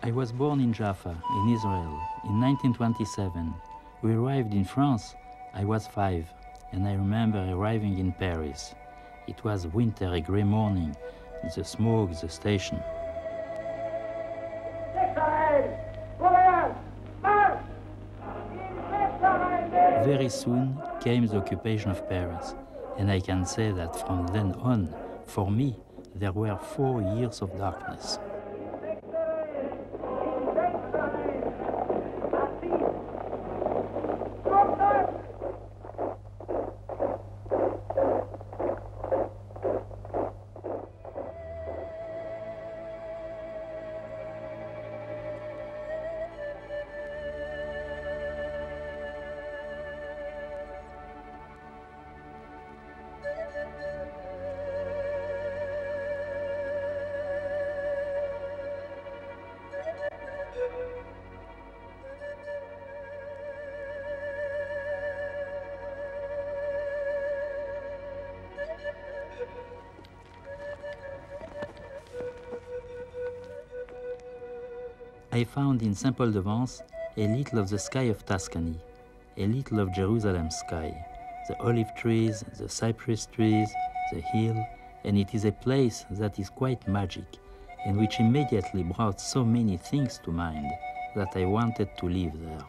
I was born in Jaffa, in Israel, in 1927. We arrived in France, I was 5, and I remember arriving in Paris. It was winter, a grey morning, the smoke, the station. Very soon came the occupation of Paris, and I can say that from then on, for me, there were 4 years of darkness. I found in Saint-Paul-de-Vence a little of the sky of Tuscany, a little of Jerusalem's sky, the olive trees, the cypress trees, the hill, and it is a place that is quite magic, and which immediately brought so many things to mind that I wanted to live there.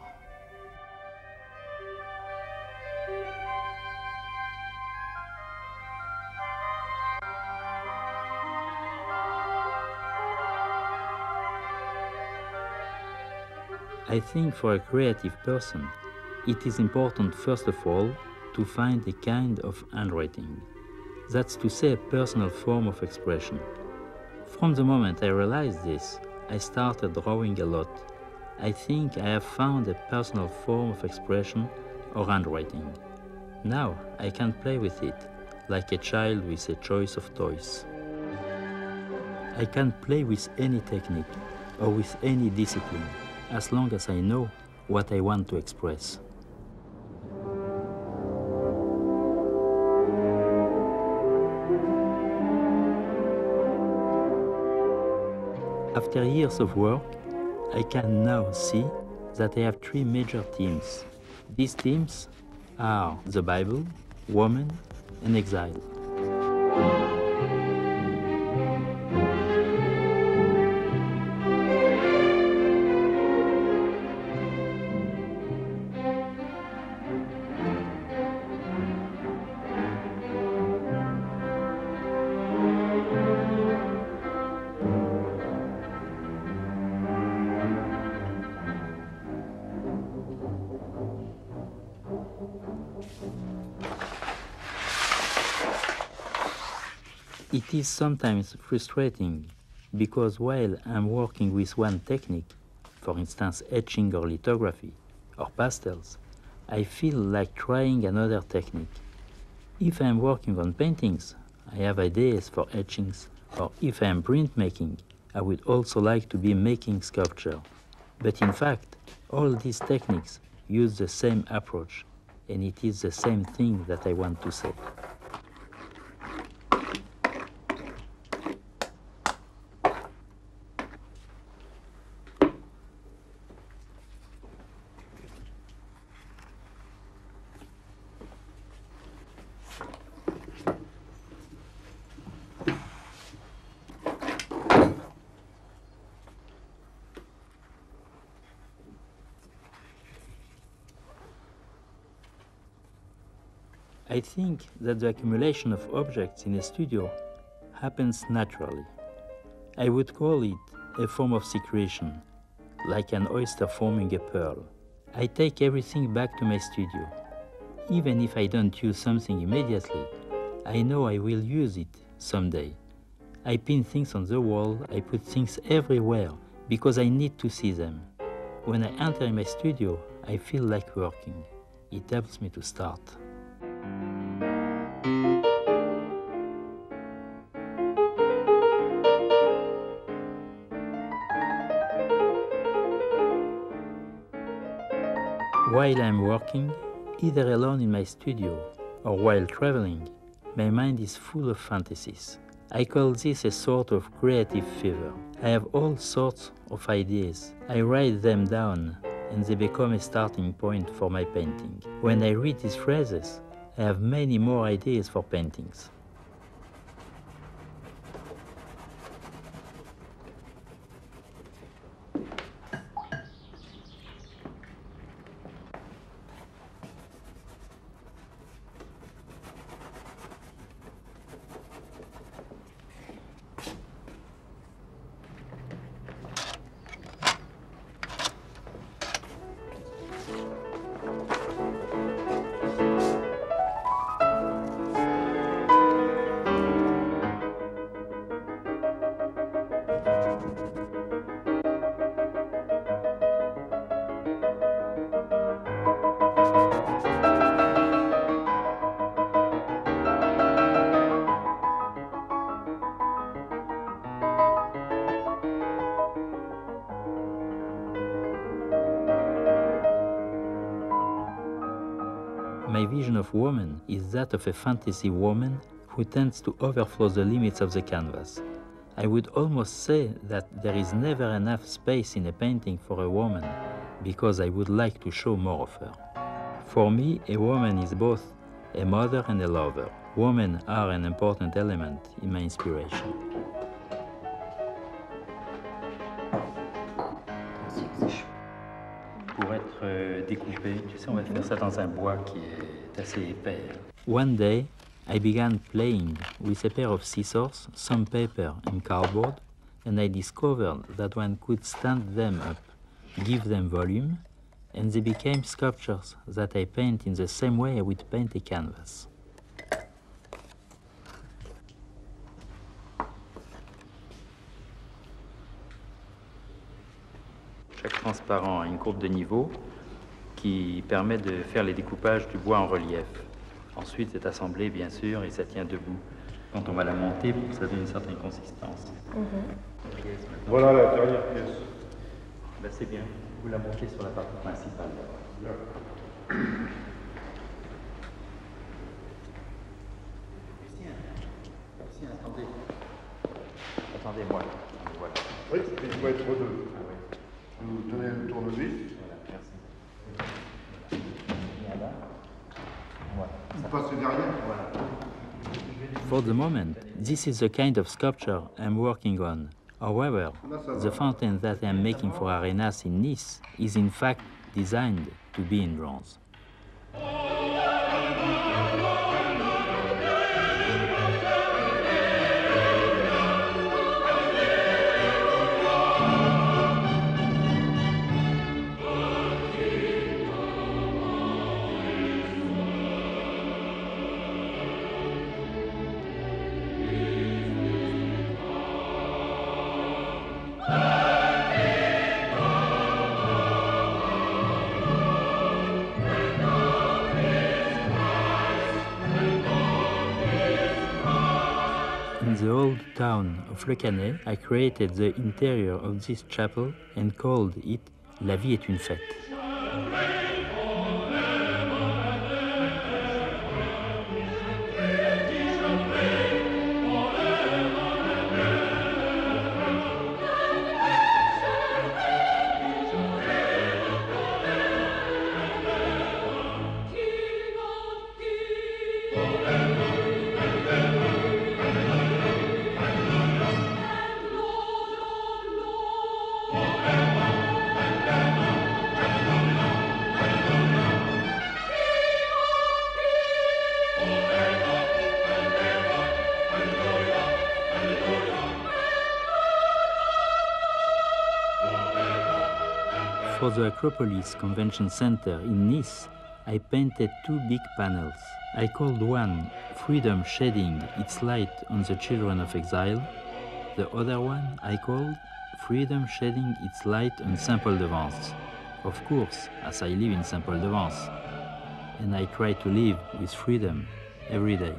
I think for a creative person, it is important first of all to find a kind of handwriting. That's to say a personal form of expression. From the moment I realized this, I started drawing a lot. I think I have found a personal form of expression or handwriting. Now I can play with it, like a child with a choice of toys. I can play with any technique or with any discipline, as long as I know what I want to express. After years of work, I can now see that I have 3 major themes. These themes are the Bible, woman, and exile. It is sometimes frustrating because while I'm working with one technique, for instance etching or lithography or pastels, I feel like trying another technique. If I'm working on paintings, I have ideas for etchings, or if I'm printmaking, I would also like to be making sculpture. But in fact, all these techniques use the same approach, and it is the same thing that I want to say. I think that the accumulation of objects in a studio happens naturally. I would call it a form of secretion, like an oyster forming a pearl. I take everything back to my studio. Even if I don't use something immediately, I know I will use it someday. I pin things on the wall, I put things everywhere because I need to see them. When I enter in my studio, I feel like working. It helps me to start. While I'm working, either alone in my studio or while traveling, my mind is full of fantasies. I call this a sort of creative fever. I have all sorts of ideas. I write them down and they become a starting point for my painting. When I read these phrases, I have many more ideas for paintings. My vision of woman is that of a fantasy woman who tends to overflow the limits of the canvas. I would almost say that there is never enough space in a painting for a woman, because I would like to show more of her. For me, a woman is both a mother and a lover. Women are an important element in my inspiration. Pour être découpé, tu sais, on va faire ça dans un bois qui est assez épais. One day, I began playing with a pair of scissors, some paper and cardboard, and I discovered that one could stand them up, give them volume, and they became sculptures that I paint in the same way I would paint a canvas. Chaque transparent a une courbe de niveau qui permet de faire les découpages du bois en relief. Ensuite, c'est assemblé, bien sûr, et ça tient debout. Quand on va la monter, pour que ça donne une certaine consistance. Voilà la dernière pièce. Ben, c'est bien. Vous la montez sur la partie principale. Lucien, attendez. Attendez-moi. Voilà. Oui, il faut être deux. Vous tenez le tournevis. Voilà, merci. Voilà. Voilà. Vous passez derrière. Voilà. For the moment, this is the kind of sculpture I'm working on. However, the fountain that I'm making for Arenas in Nice is in fact designed to be in bronze. In the old town of Le Canet, I created the interior of this chapel and called it La vie est une fête. For the Acropolis Convention Center in Nice, I painted two big panels. I called one Freedom Shedding its light on the children of exile. The other one I called Freedom Shedding its light on Saint-Paul-de-Vence. Of course, as I live in Saint-Paul-de-Vence, and I try to live with freedom every day.